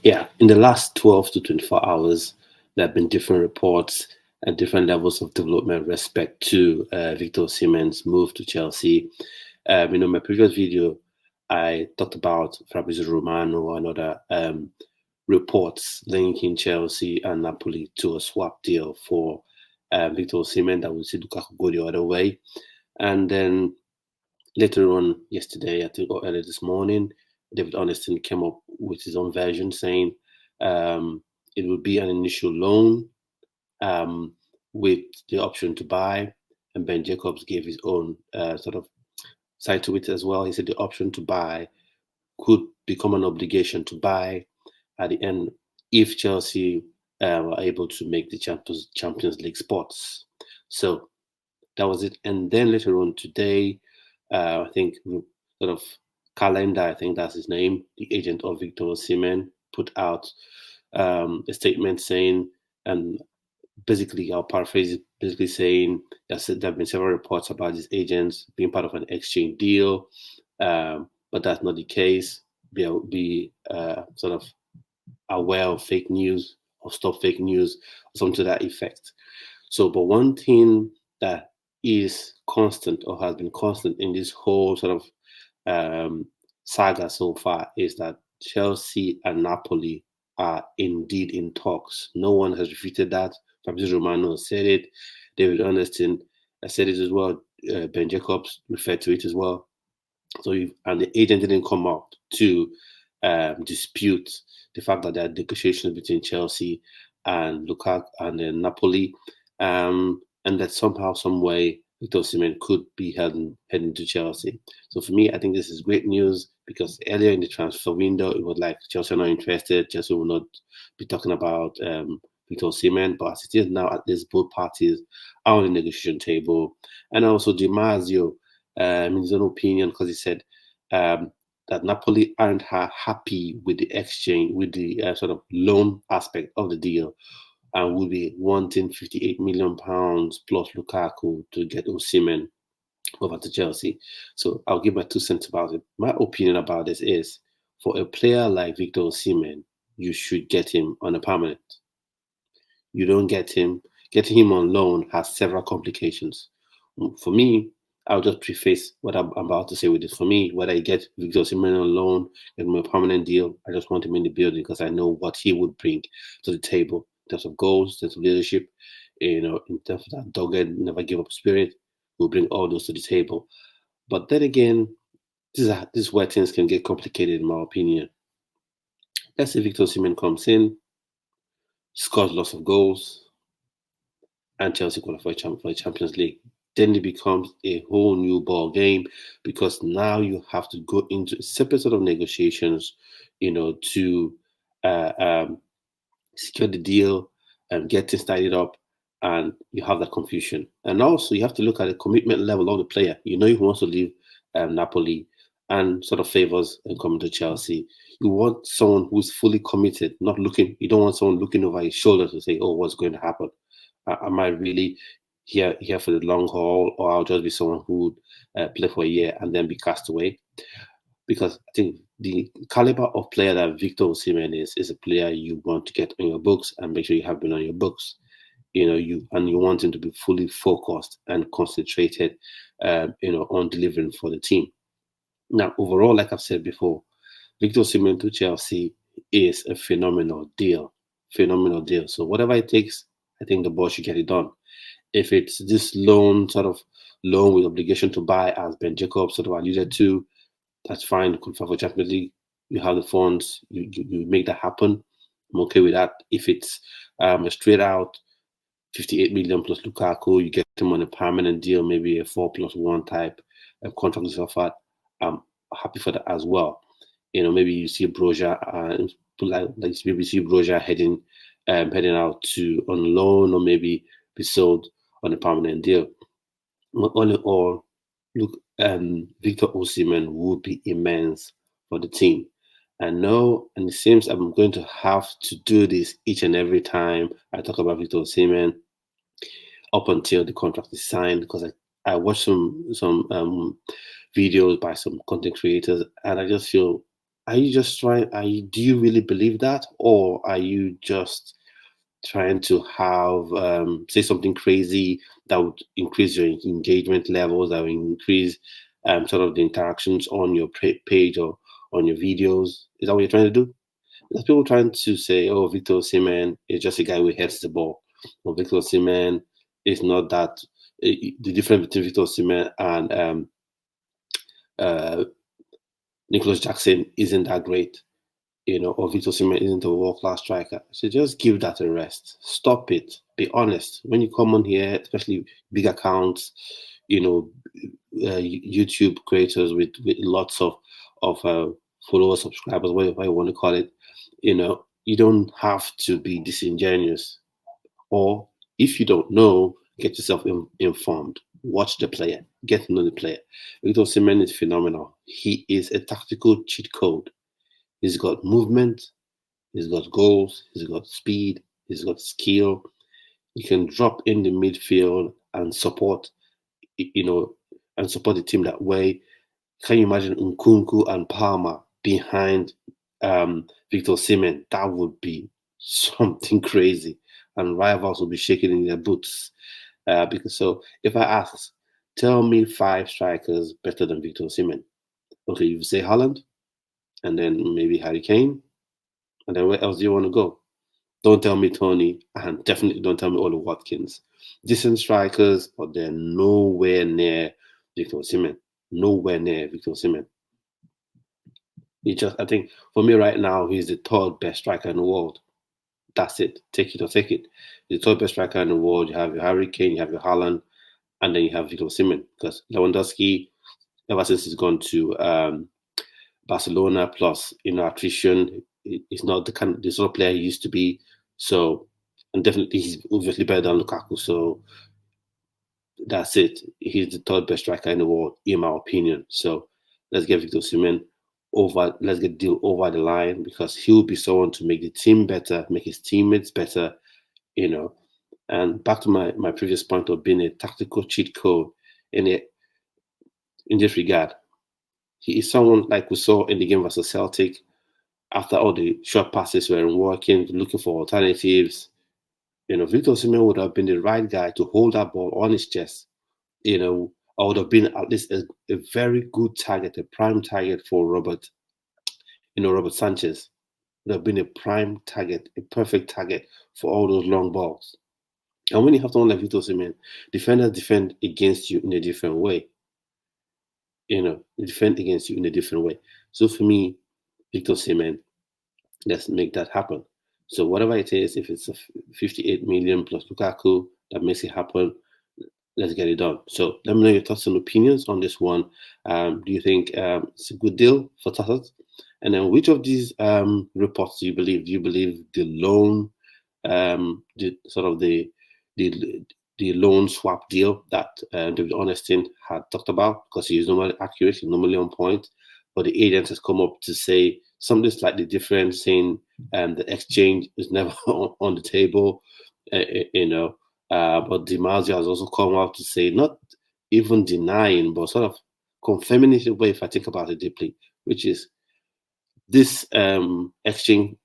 Yeah, in the last 12 to 24 hours, there have been different reports and different levels of development with respect to Victor Osimhen's move to Chelsea. My previous video, I talked about Fabrizio Romano and other reports linking Chelsea and Napoli to a swap deal for Victor Osimhen that will see Lukaku go the other way. And then later on yesterday, I think, or earlier this morning, David Ornstein came up with his own version saying it would be an initial loan um, with the option to buy. And Ben Jacobs gave his own sort of side to it as well. He said the option to buy could become an obligation to buy at the end if Chelsea were able to make the Champions League spots. So that was it. And then later on today, I think sort of Calendar, I think that's his name, the agent of Victor Osimhen, put out a statement saying, and basically, I'll paraphrase it, basically saying that there have been several reports about these agents being part of an exchange deal, but that's not the case. Be sort of aware of fake news or stop fake news or something to that effect. So, but one thing that is constant or has been constant in this whole sort of saga so far is that Chelsea and Napoli are indeed in talks. No one has refuted that. Fabrizio Romano said it. David Ornstein said it as well. Ben Jacobs referred to it as well. So, and the agent didn't come out to dispute the fact that there are negotiations between Chelsea and Lukaku and Napoli, and that somehow, some way, Victor Osimhen could be heading to Chelsea. So for me, I think this is great news because earlier in the transfer window, it was like Chelsea are not interested. Chelsea will not be talking about Victor Osimhen, but as it is now, at least both parties are on the negotiation table, and also Di Marzio, in his own opinion, because he said that Napoli aren't happy with the exchange, with the sort of loan aspect of the deal, and will be wanting £58 million plus Lukaku to get Osimhen over to Chelsea. So I'll give my 2 cents about it. My opinion about this is, for a player like Victor Osimhen, you should get him on a permanent. You don't get him. Getting him on loan has several complications. For me, I'll just preface what I'm about to say with this. For me, whether I get Victor Osimhen on loan, get him a permanent deal, I just want him in the building because I know what he would bring to the table in terms of goals, in terms of leadership, in terms of that dogged, never give up spirit. We'll bring all those to the table. But then again, this is where things can get complicated, in my opinion. Let's say Victor Osimhen comes in, scores lots of goals, and Chelsea qualify for the Champions League. Then it becomes a whole new ball game because now you have to go into separate sort of negotiations, to uh, um, secure the deal and get things tidied up, and you have that confusion. And also, you have to look at the commitment level of the player. You know, he wants to leave Napoli and sort of favors and coming to Chelsea. You want someone who's fully committed, not looking. You don't want someone looking over his shoulder to say, "Oh, what's going to happen? Am I really here for the long haul, or I'll just be someone who would play for a year and then be cast away?" Because I think the caliber of player that Victor Osimhen is a player you want to get on your books and make sure you have been on your books. You want him to be fully focused and concentrated, on delivering for the team. Now, overall, like I've said before, Victor Osimhen to Chelsea is a phenomenal deal. Phenomenal deal. So whatever it takes, I think the boss should get it done. If it's this loan with obligation to buy, as Ben Jacobs sort of alluded to, that's fine. Qualify for Champions League. You have the funds. You make that happen. I'm okay with that. If it's a straight out 58 million plus Lukaku, you get him on a permanent deal, maybe a 4+1 type of contract is offered. I'm happy for that as well. Maybe you see Broja, maybe you see Broja heading out to on loan, or maybe be sold on a permanent deal. But all in all, look, Victor Osimhen would be immense for the team. And no, and it seems I'm going to have to do this each and every time I talk about Victor Osimhen up until the contract is signed, because I watched some videos by some content creators, and I just feel are you just trying? Do you really believe that, or are you just trying to have say something crazy that would increase your engagement levels, that would increase sort of the interactions on your page or on your videos? Is that what you're trying to do? There's people trying to say, "Oh, Victor Osimhen is just a guy who heads the ball." Or Victor Osimhen is not that. The difference between Victor Osimhen and uh, Nicholas Jackson isn't that great, or Victor Osimhen isn't a world-class striker. So just give that a rest. Stop it. Be honest. When you come on here, especially big accounts, YouTube creators with lots of followers, subscribers, whatever you want to call it, you don't have to be disingenuous. Or if you don't know, get yourself informed. Watch the player. Get to know the player. Victor Osimhen is phenomenal. He is a tactical cheat code. He's got movement. He's got goals. He's got speed. He's got skill. He can drop in the midfield and support, and support the team that way. Can you imagine Nkunku and Palmer behind Victor Osimhen? That would be something crazy, and rivals will be shaking in their boots. Because so, if I ask, tell me 5 strikers better than Victor Osimhen. Okay, you say Haaland, and then maybe Harry Kane, and then where else do you want to go? Don't tell me Tony, and definitely don't tell me Oli Watkins. Decent strikers, but they're nowhere near Victor Osimhen. Nowhere near Victor Osimhen. I think for me right now, he's the third best striker in the world. That's it. Take it or take it. The third best striker in the world. You have your Harry Kane, you have your Haaland, and then you have Victor Osimhen. Because Lewandowski, ever since he's gone to Barcelona, plus attrition, he's not the sort of player he used to be. So, and definitely he's obviously better than Lukaku. So that's it. He's the third best striker in the world, in my opinion. So let's get Victor Osimhen over. Let's get the deal over the line, because he'll be someone to make the team better, make his teammates better. And back to my previous point of being a tactical cheat code in this regard. He is someone like we saw in the game versus Celtic. After all the short passes weren't working, looking for alternatives, Victor Osimhen would have been the right guy to hold that ball on his chest. I would have been at least a very good target, a prime target for Robert Sanchez. Would have been a prime target, a perfect target for all those long balls. And when you have someone like Victor Osimhen, defenders defend against you in a different way. Defend against you in a different way. So for me, Victor Osimhen, let's make that happen. So whatever it is, if it's a 58 million plus Lukaku that makes it happen, let's get it done. So let me know your thoughts and opinions on this one. Do you think it's a good deal for Tottenham? And then which of these reports do you believe? Do you believe the loan, the loan swap deal that David Ornstein had talked about? Because he's normally accurate, he's normally on point, but the agent has come up to say something slightly different, saying the exchange is never on the table. But DiMarzio has also come out to say, not even denying, but sort of confirming it in a way, if I think about it deeply, which is this exchange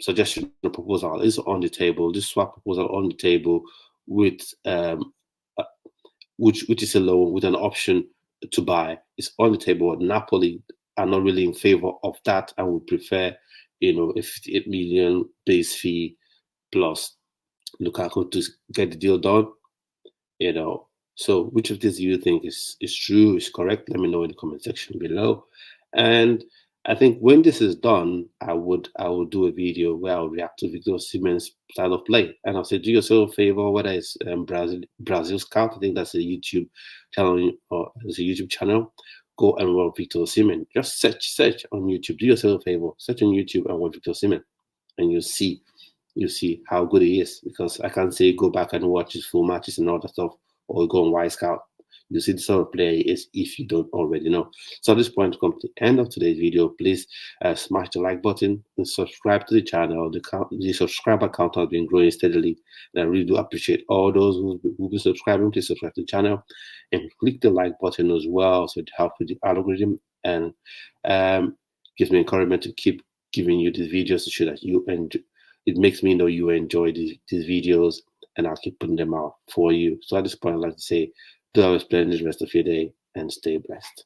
suggestion or proposal is on the table, this swap proposal on the table with which is a loan with an option to buy is on the table. Napoli are not really in favor of that and would prefer, a 58 million base fee plus Lukaku to get the deal done. So which of these do you think is true, is correct? Let me know in the comment section below. And I think when this is done, I would do a video where I'll react to Victor Osimhen's style of play, and I'll say, do yourself a favor, whether it's Brazil Scout, I think that's a YouTube channel, or it's a YouTube channel. Go and watch Victor Osimhen. Just search on YouTube. Do yourself a favor, search on YouTube and watch Victor Osimhen, and you'll see how good he is. Because I can't say go back and watch his full matches and all that stuff, or go on Y Scout. You see the sort of player he is if you don't already know. So at this point, come to the end of today's video. Please smash the like button and subscribe to the channel. The subscriber count has been growing steadily, and I really do appreciate all those who've been subscribing. Please subscribe to the channel and click the like button as well, so it helps with the algorithm. And gives me encouragement to keep giving you these videos to show that you enjoy. It makes me know you enjoy these videos, and I'll keep putting them out for you. So at this point, I'd like to say, do have a splendid rest of your day and stay blessed.